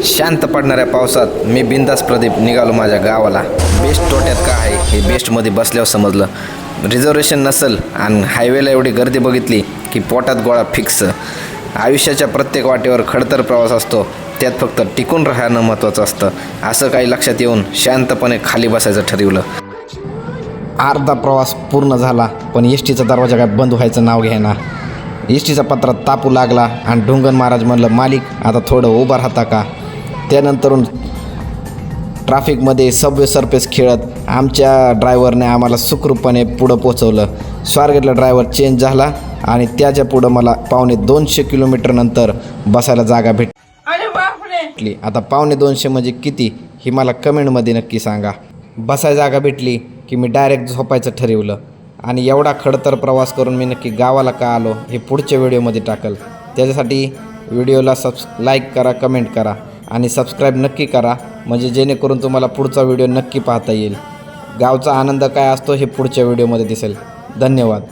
शांत पडणाऱ्या पावसात मी बिंदास प्रदीप निघालो माझ्या गावाला. बेस्ट तोट्यात का आहे हे बेस्टमध्ये बसल्यावर समजलं. रिझर्वेशन नसेल आणि हायवेला एवढी गर्दी बघितली की पोटात गोळा फिक्स. आयुष्याच्या प्रत्येक वाटेवर खडतर प्रवास असतो, त्यात फक्त टिकून राहणं महत्त्वाचं असतं. असं काही लक्षात येऊन शांतपणे खाली बसायचं ठरवलं. अर्धा प्रवास पूर्ण झाला पण एस टीचा दरवाजा काय बंद व्हायचं नाव घ्यायना. एस टीचा पत्रा तापू लागला आणि ढुंगण महाराज म्हणलं, मालिक आता थोडं उभा राहता का. त्यानंतरून ट्रॅफिकमध्ये सबवे सरफेस खेळत आमच्या ड्रायव्हरने आम्हाला सुखरूपपणे पुढं पोचवलं. स्वारगेटला ड्रायव्हर चेंज झाला आणि त्याच्या पुढं मला 250 किलोमीटर नंतर बसायला जागा भेटली. आता 250 म्हणजे किती हे मला कमेंटमध्ये नक्की सांगा. बसायला जागा भेटली की मी डायरेक्ट झोपायचं ठरवलं. आणि एवढा खडतर प्रवास करून मी नक्की गावाला का आलो हे पुढच्या व्हिडिओमध्ये टाकल. त्याच्यासाठी व्हिडिओला लाईक करा, कमेंट करा आणि सबस्क्राईब नक्की करा, म्हणजे जेणेकरून तुम्हाला पुढचा व्हिडिओ नक्की पाहता येईल. गावचा आनंद काय असतो हे पुढच्या व्हिडिओमध्ये दिसेल. धन्यवाद.